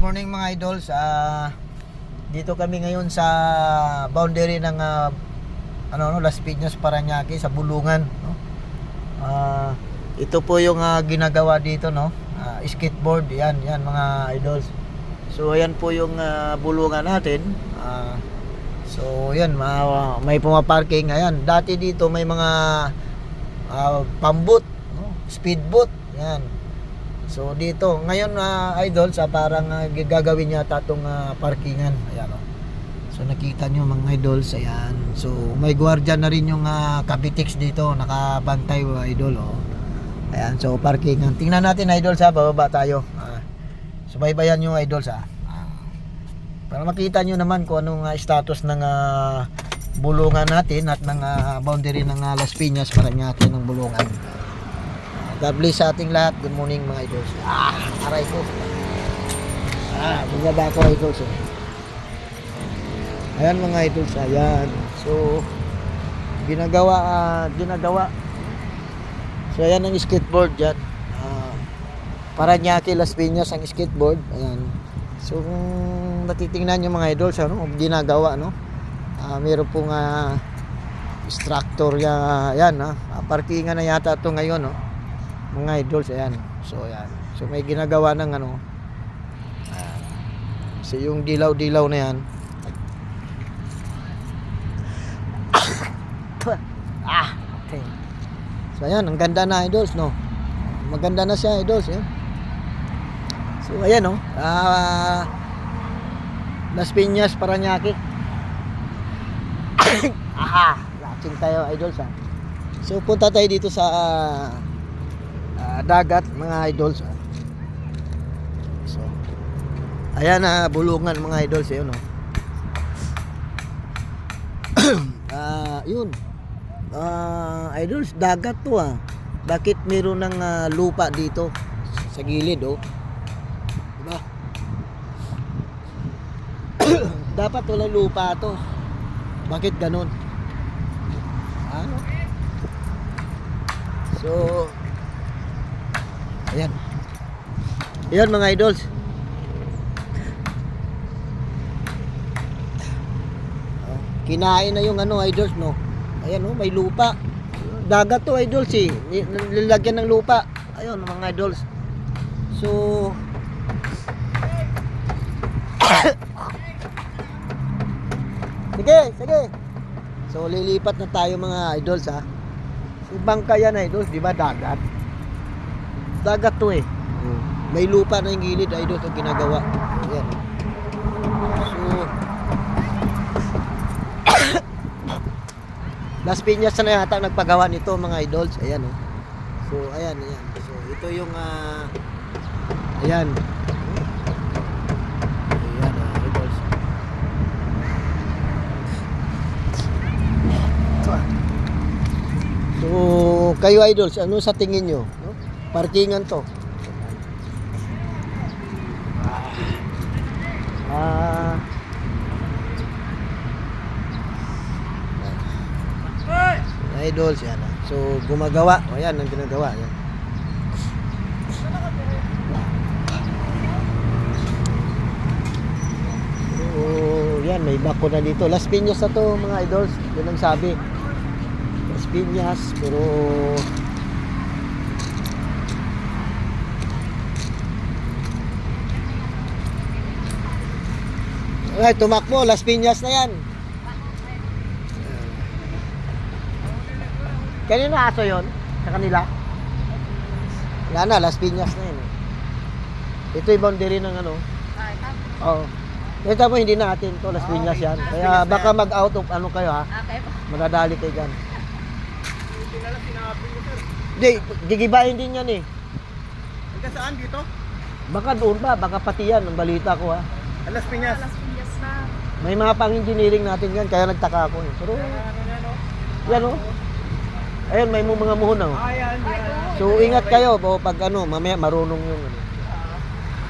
morning mga idols. Dito kami ngayon sa boundary ng Las Piñas, Parañaque, sa Bulungan, no? Ito po yung ginagawa dito, no? Skateboard, yan mga idols. So ayan po yung bulungan natin. So yan, may pumaparking. Ayan, dati dito may mga pambot, no? Speedboat, yan. So dito ngayon idol parang gagawin yata itong parkingan. Ayan, oh. So nakita nyo mga idols, ayan. So may gwardiya na rin yung Kabitex dito, nakabantay idol, oh. Ayan, so parkingan. Tingnan natin idol bababa tayo. Subaybayan nyo idol para makita nyo naman kung anong status ng bulungan natin at ng boundary ng Las Piñas, Parañaque ng bulungan. God bless sa ating lahat. Good morning mga idols. Aray ko. Bumaba ko idols. Ayan mga idols. Ayan. So, ginagawa. So, ayan ang skateboard dyan. Parañaque, Las Piñas ang skateboard. Ayan. So, kung natitingnan nyo mga idols, ginagawa, no? Meron pong instructor yan, parkingan na yata ito ngayon, no? Mga idols, ayan. So ayan. So may ginagawa ng so yung dilaw-dilaw na yan. Okay. So ayan, ang ganda na idols, no? Maganda na siya idols, eh. So ayan, no? Las Piñas, Parañaque. Watching tayo idols, So punta tayo dito sa dagat mga idols. So ayan bulungan mga idols, yun, no? Yun idols, dagat to. Bakit meron ng lupa dito sa gilid, oh? Diba? Dapat walang lupa to. Bakit ganun? Ano? So ayan. Ayan mga idols. Kinain na yung idols, no? Ayan, oh, may lupa. Dagat to idols, eh. Nilagyan ng lupa. Ayun mga idols. So Sige. So lilipat na tayo mga idols, So bangka yan idols, di ba? Dagat to, eh. May lupa na yung gilid idols ang ginagawa. Ayan. So Las Piñas na yata nagpagawa nito mga idols. Ayan, oh. So ayan. So ito yung ayan. Idols. So kayo idols, ano sa tingin nyo? No? Parkingan to. Idols yan. So gumagawa. O yan ang ginagawa. Yan. So yan, may bako na dito. Las Piñas na to mga idols. Yun ang sabi. Las Piñas, pero ay, tumakbo, Las Piñas na yan. Kanino aso yon? Sa kanila? Yan na, Las Piñas na yan. Ito yung boundary ng Oo. Ito mo, hindi natin to, Las Piñas yan. Kaya baka mag-out of kayo, Okay. Magdadali kayo dyan. Hindi, gigibahin din yan, eh. Hanggang saan dito? Baka doon pa, baka pati yan, ang balita ko, Las Piñas. Las Piñas na. May mga pang-engineering natin yan, kaya nagtaka ako, eh. Pero, yan, oh. Ayun, may mga muhon, oh. Ayan. So, ingat kayo, pag mamaya marunong yung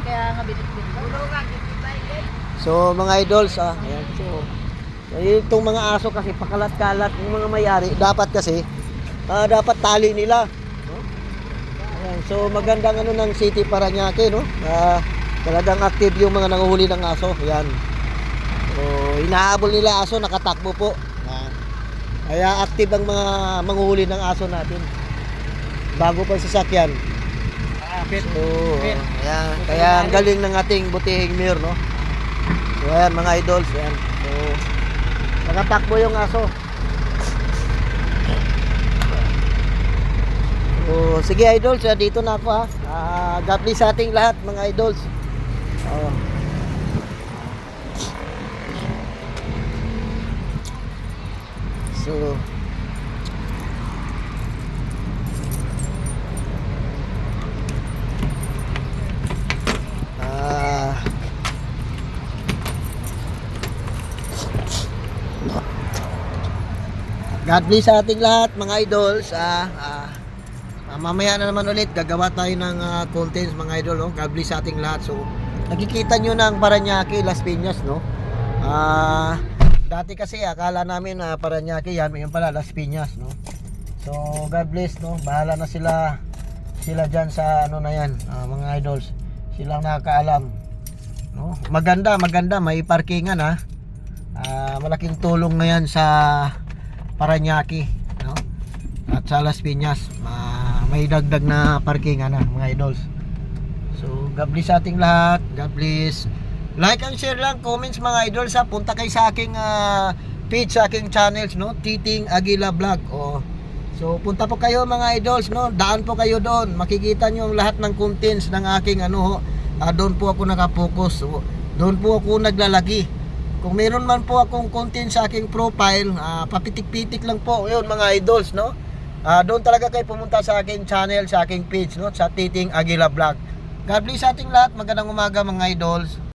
Kaya nga binit-binit. So, mga idols, ayan. So, itong mga aso kasi pakalat-kalat, yung mga may-ari, dapat kasi, dapat tali nila, no? Ayan, so, magandang ng City Parañaque, no? Talagang active yung mga nanguhuli ng aso. Yan. So, inahabol nila aso, nakatakbo po. Yan. Kaya active ang mga manguhuli ng aso natin. Bago pa sa sasakyan. Akit. So, ayan. Kaya ang galing ng ating butihing mayor, no? So, ayan mga idols. Ayan. So, nakatakbo yung aso. So, sige idols, dito na ako ha. God bless sa ating lahat mga idols. Oh. So, God bless sa ating lahat mga idols. Mamaya na naman ulit gagawa tayo ng contents mga idol, no? God bless sa ating lahat. So nakikita nyo ng Parañaque, Las Piñas, no? Dati kasi akala namin na Parañaque yan, ngayon pala Las Piñas, no? So God bless, no? Bahala na sila dyan sa ano na yan, mga idols. Silang nakakaalam, no? Maganda, may parkingan ha. Malaking tulong na yan sa Parañaque, no? At sa Las Piñas, may dagdag na parkingan na mga idols. So God bless sa ating lahat. God bless. Like and share lang, comments mga idols ha. Punta kayo sa aking page, sa aking channels, no? Titing Aguila Vlog. So punta po kayo mga idols, no? Daan po kayo doon. Makikita nyo ang lahat ng contents ng aking doon po ako nakapokus. So, doon po ako naglalagi. Kung meron man po akong content sa aking profile, papitik-pitik lang po. Yun mga idols, no? Doon talaga kayo pumunta sa aking channel, sa aking page, no? Sa Titing Aguila Vlog. God bless sa ating lahat. Magandang umaga mga idols.